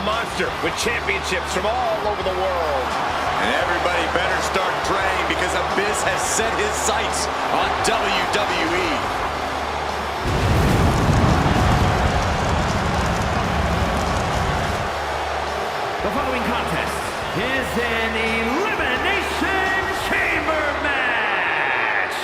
monster with championships from all over the world. And everybody better start praying because Abyss has set his sights on WWE. The following contest is an Elimination Chamber match.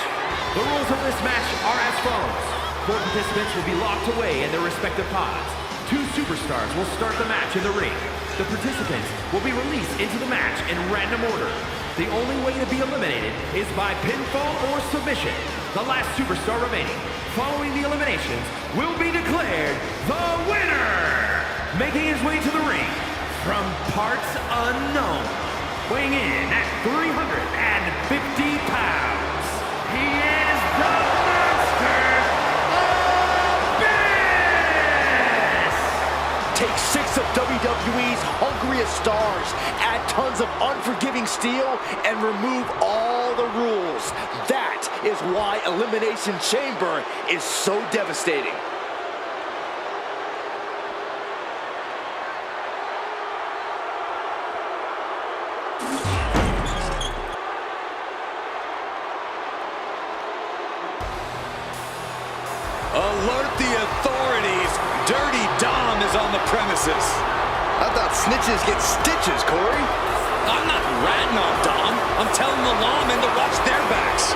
The rules of this match are as follows. 4 participants will be locked away in their respective pods. 2 superstars will start the match in the ring. The participants will be released into the match in random order. The only way to be eliminated is by pinfall or submission. The last superstar remaining following the eliminations will be declared the winner. Making his way to the ring from parts unknown, weighing in at 350 pounds, he is the monster Abyss! Take 6 of WWE's hungriest stars, add tons of unforgiving steel, and remove all the rules. That is why Elimination Chamber is so devastating. Alert the authorities. Dirty Dom is on the premises. I thought snitches get stitches, Corey. I'm not ratting on Dom. I'm telling the lawmen to watch their backs.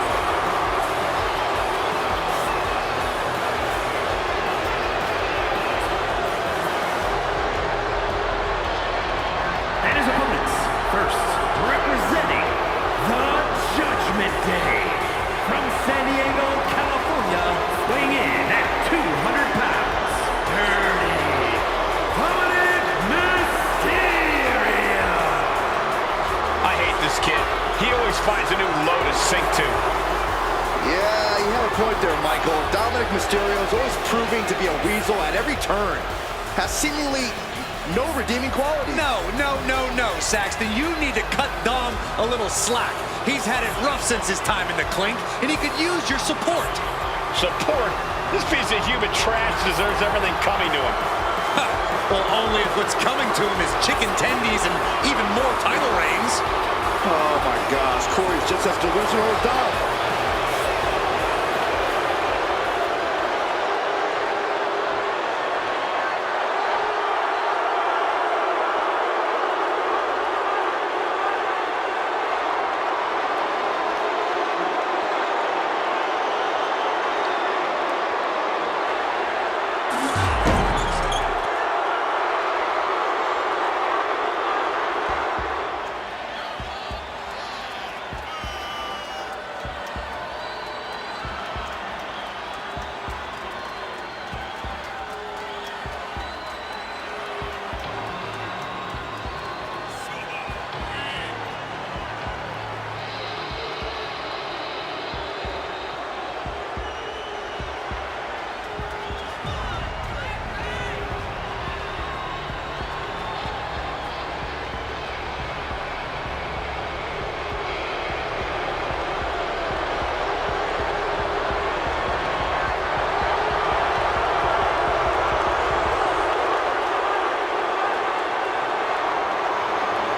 And his opponents, first, representing the Judgment Day, from San Diego, California, weighing in at 200 pounds, Dirty Dominic Mysterio. I hate this kid. He always finds a new low to sink to. Yeah, you have a point there, Michael. Dominic Mysterio is always proving to be a weasel at every turn. Has seemingly no redeeming quality. No, Saxton. You need to cut Dom a little slack. He's had it rough since his time in the clink, and he could use your support. Support? This piece of human trash deserves everything coming to him. Well, only if what's coming to him is chicken tendies and even more title reigns. Oh my gosh, Corey's just as delusional as Dom.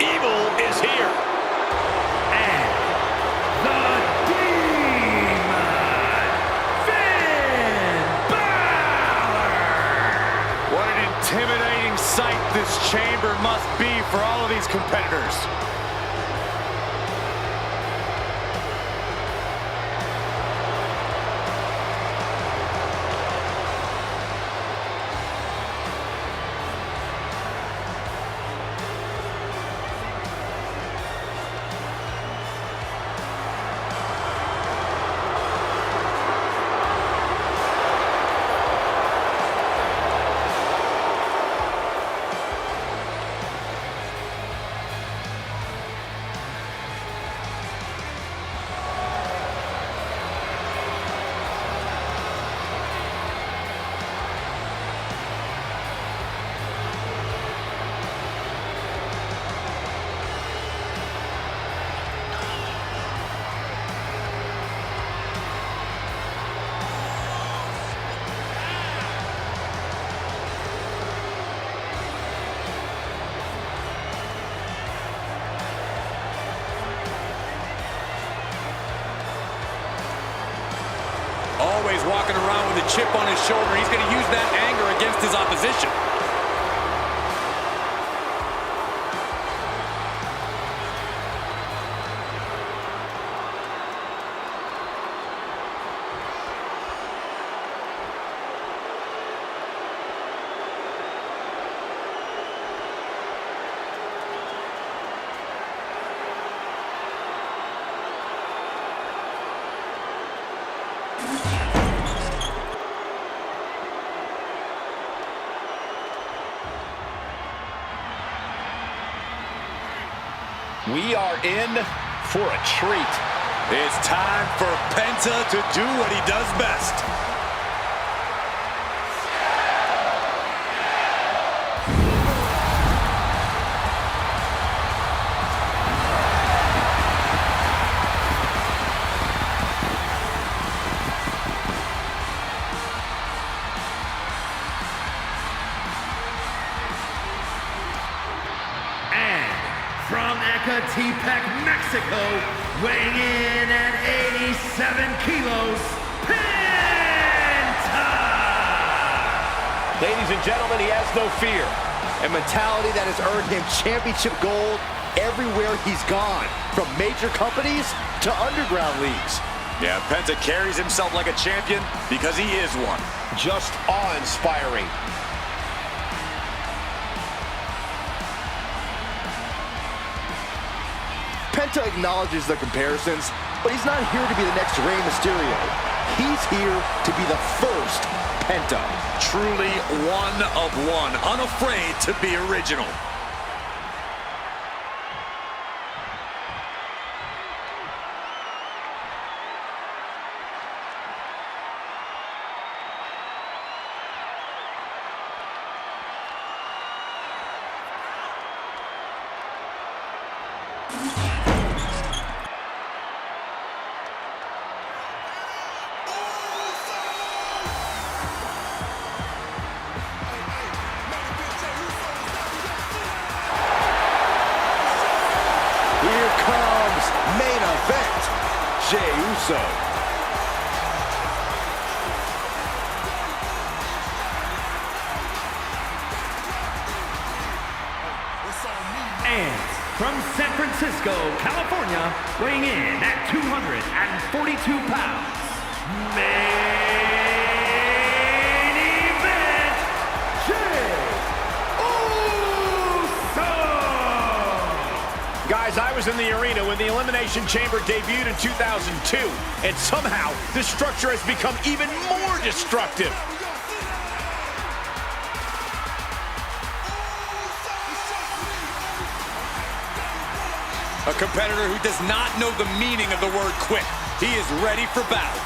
Evil is here. And the Demon, Finn Balor! What an intimidating sight this chamber must be for all of these competitors. way he's walking around with a chip on his shoulder. He's going to use that anger against his opposition. We are in for a treat. It's time for Penta to do what he does best. From Ecatepec, Mexico, weighing in at 87 kilos, Penta! Ladies and gentlemen, he has no fear. A mentality that has earned him championship gold everywhere he's gone, from major companies to underground leagues. Yeah, Penta carries himself like a champion because he is one. Just awe-inspiring. Penta acknowledges the comparisons, but he's not here to be the next Rey Mysterio. He's here to be the first Penta. Truly one of one, unafraid to be original. Here comes main event, Jey Uso. And from San Francisco, California, weighing in at 242 pounds, main event, Jey Uso! Guys, I was in the arena when the Elimination Chamber debuted in 2002, and somehow this structure has become even more destructive. A competitor who does not know the meaning of the word quit. He is ready for battle.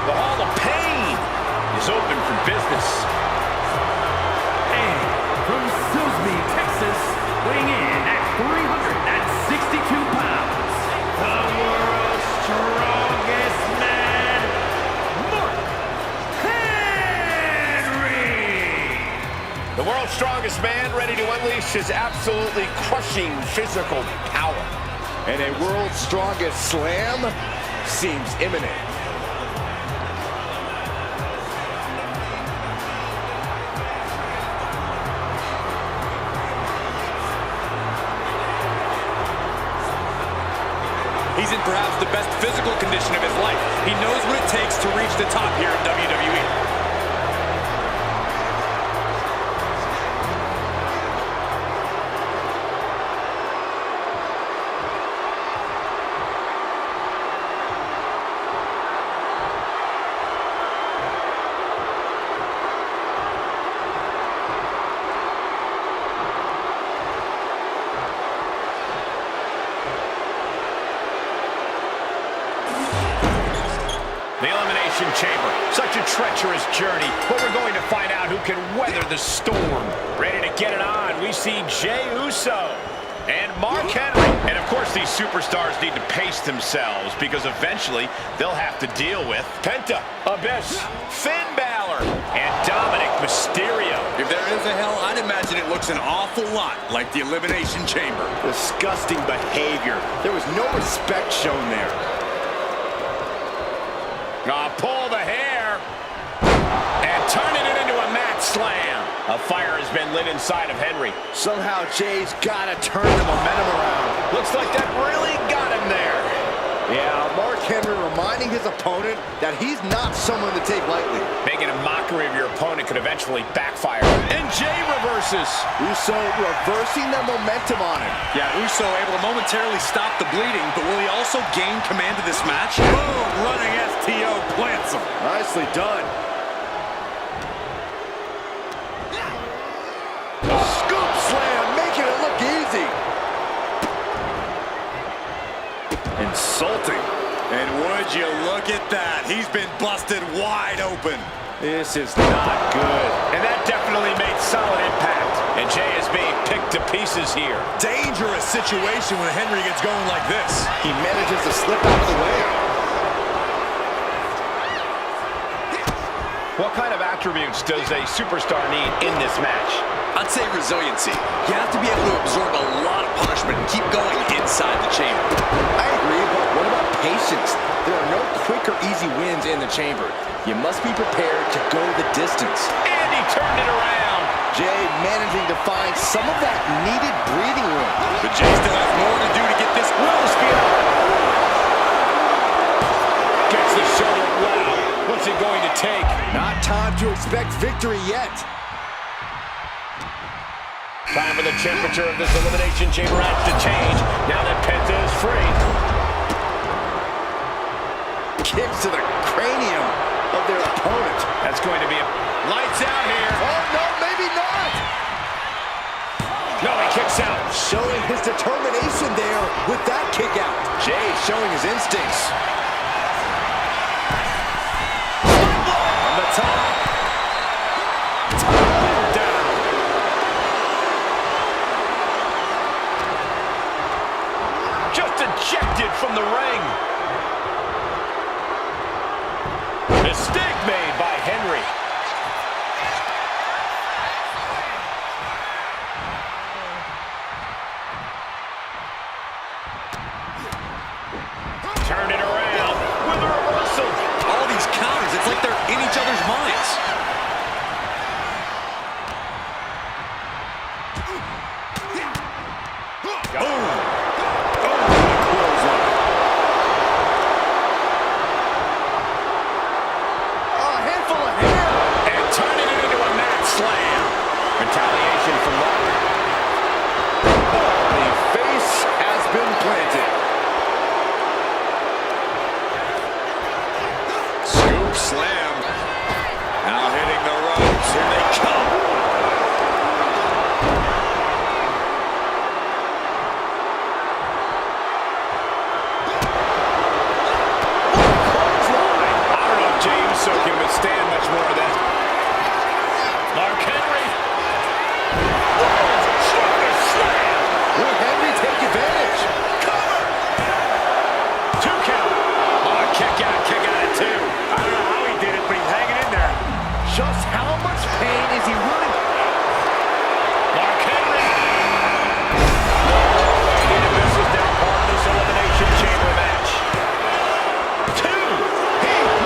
The Hall of Pain is open for business. And from Silsbee, Texas, weighing in at 362 pounds, the world's strongest man, Mark Henry! The world's strongest man, ready to unleash his absolutely crushing physical power. And a world's strongest slam seems imminent. He's in perhaps the best physical condition of his life. He knows what it takes to reach the top here in WWE. a treacherous journey, but we're going to find out who can weather the storm. Ready to get it on, we see Jey Uso and Mark Henry. And of course, these superstars need to pace themselves because eventually they'll have to deal with Penta, Abyss, Finn Balor, and Dominic Mysterio. If there is a hell, I'd imagine it looks an awful lot like the Elimination Chamber. Disgusting behavior. There was no respect shown there. Pull the hair and turning it into a mat slam. A fire has been lit inside of Henry. Somehow Jay's got to turn the momentum around. Looks like that really got him there. Yeah, Mark Henry reminding his opponent that he's not someone to take lightly. Making a mockery of your opponent could eventually backfire. And Jey reverses. Uso reversing the momentum on him. Yeah, Uso able to momentarily stop the bleeding, but will he also gain command of this match? Boom, running STO plants him. Nicely done. Scoop slam, making it look easy. Insulting. And would you look at that? He's been busted wide open. This is not good. And that definitely made solid impact. And Jey is being picked to pieces here. Dangerous situation when Henry gets going like this. He manages to slip out of the way. What kind of attributes does a superstar need in this match? I'd say resiliency. You have to be able to absorb a lot of punishment and keep going inside the chamber. I agree, but what about patience? There are no quick or easy wins in the chamber. You must be prepared to go the distance. And he turned it around. Jey managing to find some of that needed breathing room. But Jey still has more to do to get this Will speed up. Gets the shoulder. Wow. What's it going to take? Not time to expect victory yet. Time for the temperature of this Elimination Chamber match to change now that Penta is free. Kicks to the cranium of their opponent. That's going to be a lights out here. Oh, no, maybe not. No, he kicks out. Showing his determination there with that kick out. Jey showing his instincts. On the top. Ejected from the ring. Mistake made by Henry. Turn it around with a reversal. all these counters. It's like they're in each other's minds. Just how much pain is he running? Mark Henry. And this is now part of this Elimination Chamber match.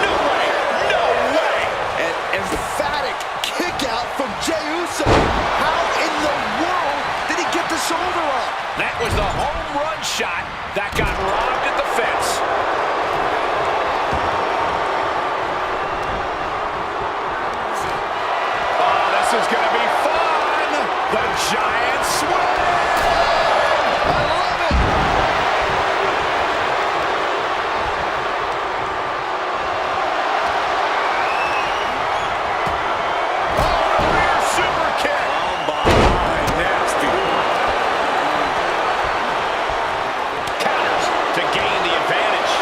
No way. No way. An emphatic kick out from Jey Uso. How in the world did he get the shoulder up? That was the home run shot that got robbed at the fence. This is going to be fun. The giant swing. I love it. Oh, rear super kick. From behind, nasty. Counters to gain the advantage.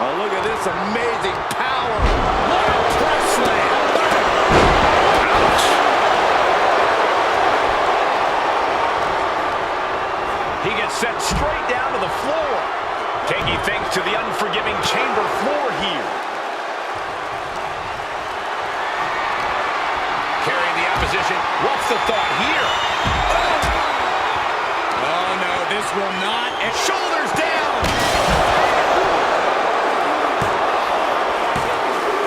Oh, look at this amazing power. What a press slam. Ouch. He gets sent straight down to the floor. Taking things to the unforgiving chamber floor here. Carrying the opposition. What's the thought here? Oh, no, this will not. And shoulders down.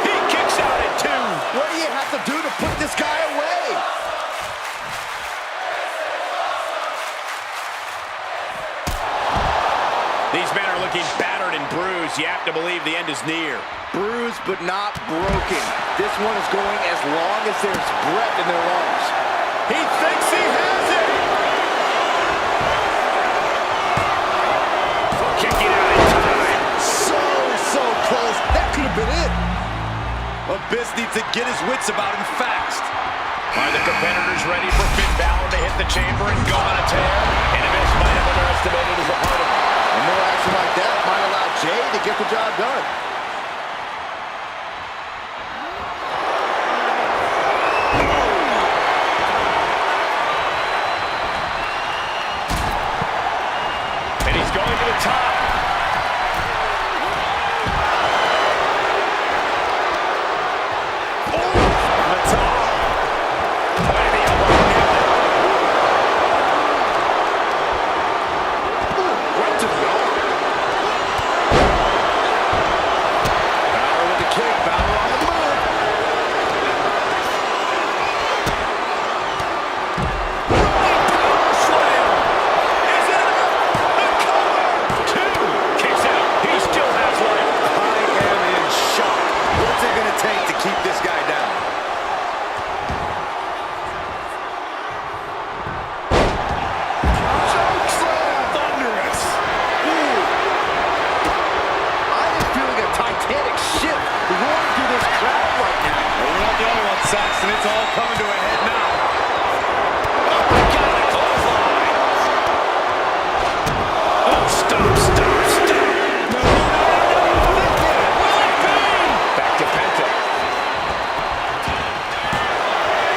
He kicks out at 2. What do you have to do to put this guy away? These men are looking battered and bruised. You have to believe the end is near. Bruised but not broken. This one is going as long as there's breath in their lungs. He thinks he has it! Kicking out in time. So close. That could have been it. Abyss needs to get his wits about him fast. Are the competitors ready for Finn Balor to hit the chamber and go on a tear? And Abyss might have underestimated his opponent. And more action like that might allow Jay to get the job done. And he's going to the top. On the top. By the elbow, nailed it. Right to the arm. Balor with the kick. Balor on the move. Power slam. Is it enough? The cover. 2. Kicks out. He still has life. I am in shock. What's it going to take to keep this guy down? Choke slam. Thunderous. Ooh. I am feeling a titanic ship roaring through this crowd right now. We're not the only one, Saxton. It's all coming to a head now. Oh, my God, a clothesline. Oh, stop. Back to Penta.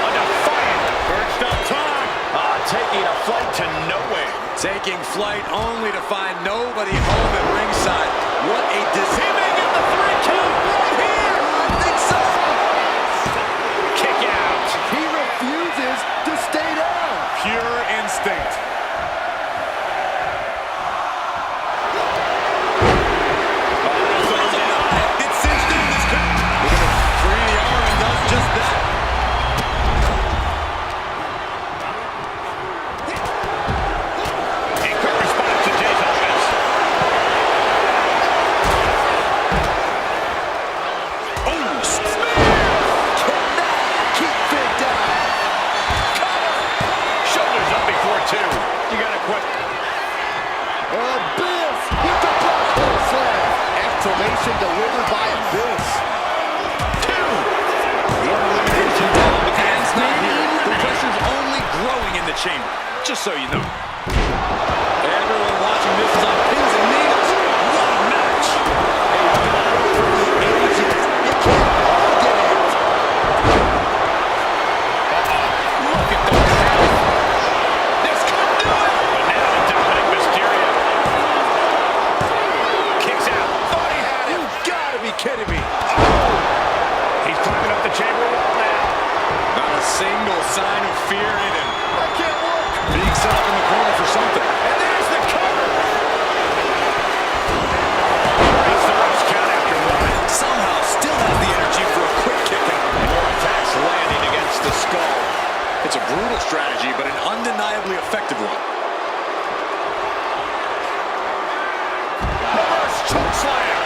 Undefiant. Perched up top. Taking a flight to nowhere. Taking flight only to find nobody home at ringside. What a he may get the 3 count right here. I think so. Kick out. He refuses to stay down. Pure instinct. It's cinched in this count. Free the arm and does just that. A quick response to Jay's offense. Oh, smash! Cannot keep Finn down. Cover. Shoulders up before 2. You got to quit. Abyss with the buckle slam. Exclamation delivered by Abyss. 2. Elimination down, but the end's not here. The pressure's only growing in the chamber. Just so you know. Everyone watching this is on pins and needles. What a match! You can't argue it. Look at the crowd. This could do it. But now to Dominic Mysterio. Kicks out. Thought he had him. You gotta be kidding me. He's climbing up the chamber wall now. Not a single sign of fear in him. I can't look. Being set up in the corner for something. And there's the cover. It's the ropes count after 1. Somehow still has the energy for a quick kick out. More attacks landing against the skull. It's a brutal strategy, but an undeniably effective one. Reverse choke slam.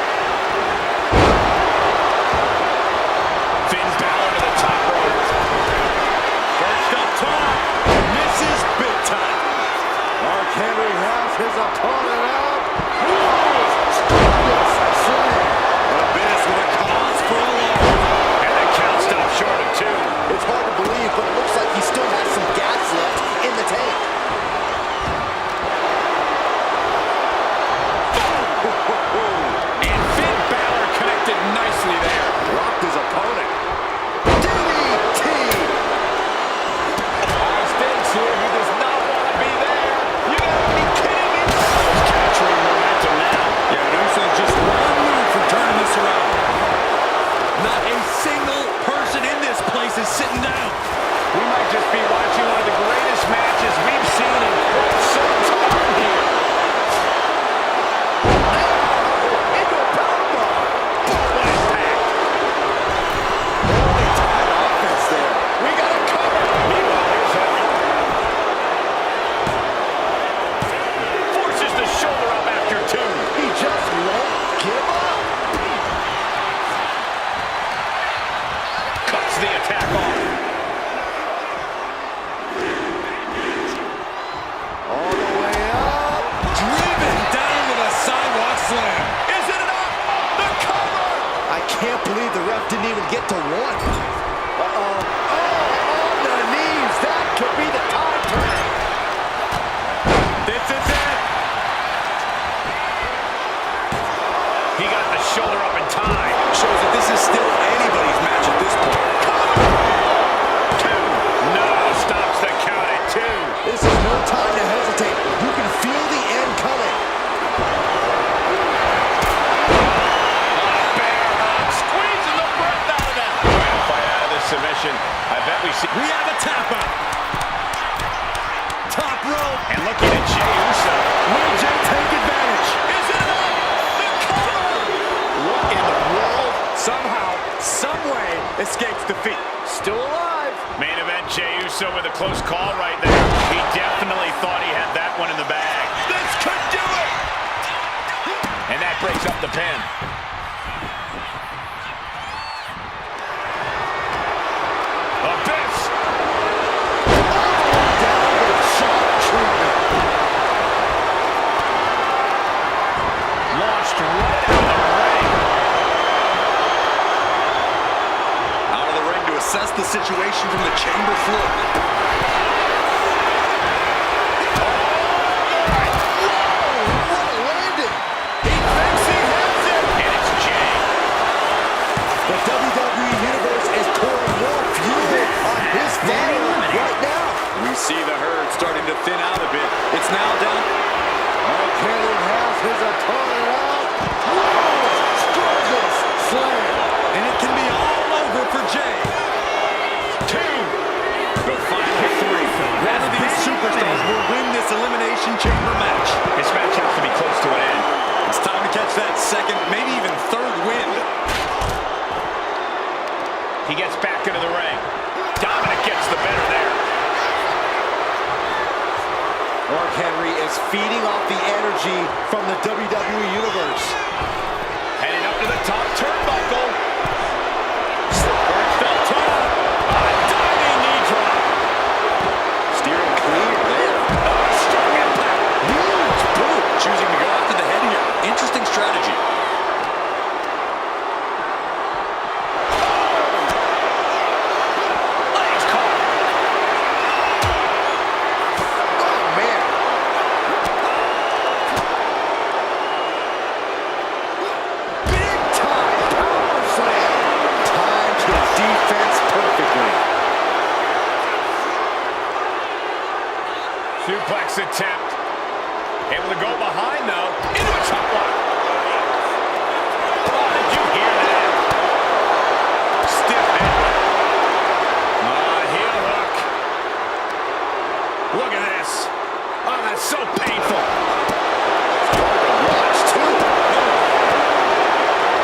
Finn Balor to the top rope. Perched up top. Misses big time. Mark Henry has his opponent up. Strongest slam. Abyss with a cause for alarm. And the count stops short of 2. It's hard to believe, but it looks like he still has some gas left in the tank. can't believe the ref didn't even get to one. Uh-oh. Oh, on the knees. That could be the tide turn. This is it. He got the shoulder up in time. Shows that this is still anybody's match at this point. Two. No, stops the count at 2. This is no time to hesitate. You can feel the end coming. Squeezing the breath out of that. Trying to fight out of this submission. I bet we see. We have a tap out. Top rope. And looking at Jey Uso. Will Jey take advantage? Is it enough? The cover! What in the world? Somehow, someway, escapes defeat. Still alive. Main event, Jey Uso with a close call right there. He definitely thought he had that one in the bag. This could do it! And that breaks up the pin. Abyss! Down with sharp treatment. Launched right out of the ring. Out of the ring to assess the situation from the chamber floor. What a landing. He thinks he has it. And it's Jey. The WWE Universe is pouring more fuel on his fire right now. We see the herd starting to thin out a bit. It's now down. Kenny has his opponent out. Whoa! Strongest slam. And it can be all over for Jey. 2. The final 3. One of these superstars will win this Elimination Chamber match. This match has to be close to an end. It's time to catch that second, maybe even third win. He gets back into the ring. Dominic gets the better there. Mark Henry is feeding off the energy from the WWE Universe. Heading up to the top turnbuckle. Perched up top. A diving knee drop. Steering clear there. Strong impact. Huge boot. Choosing to go after the head here. Interesting strategy. Legs caught. Oh, man. Big time power slam. Timed his defense perfectly. Suplex attempt. Able to go behind, though. Into a chop block. Oh, did you hear that? Stiff headbutt. Heel hook. Look at this. Oh, that's so painful. Watch, too.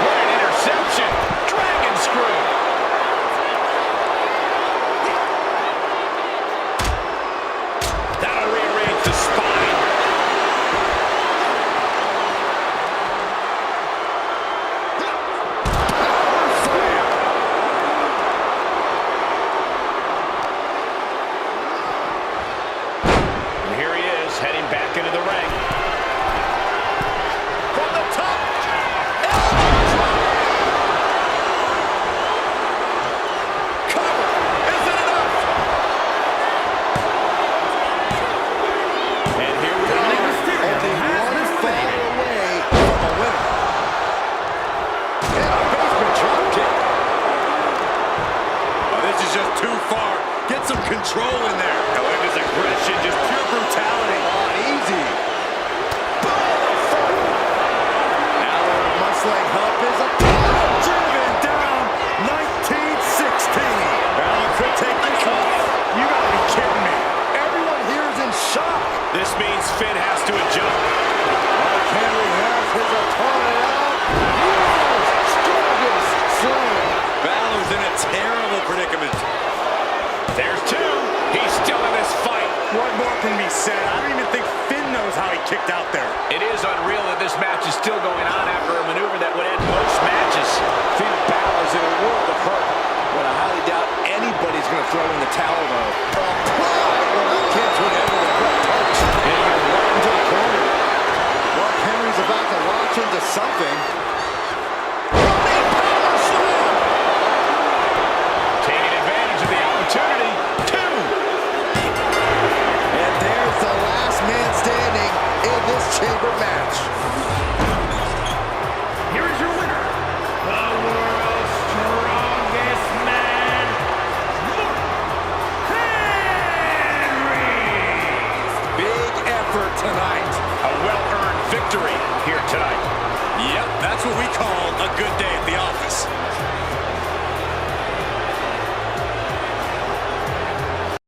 What an interception. Dragon screw. That'll rearrange the spine. And here he is, heading back into the ring. From the top. Cover. Is it enough? And here we Only are. one fall away from a winner. And a basement drop kick. Oh, this is just too far. Get some control in there. Look at his aggression, just pure brutality. Not easy. Now the muscling hump is a driven down. 1916. Well, could take this one. You gotta be kidding me. Everyone here is in shock. This means Finn has to adjust. Mark Henry has his opponent out. World's strongest slam. Balor's in a terrible predicament. There's 2. He's still in this fight. What more can be said? I don't even think Finn knows how he kicked out there. It is unreal that this match is still going on after a maneuver that would end most matches.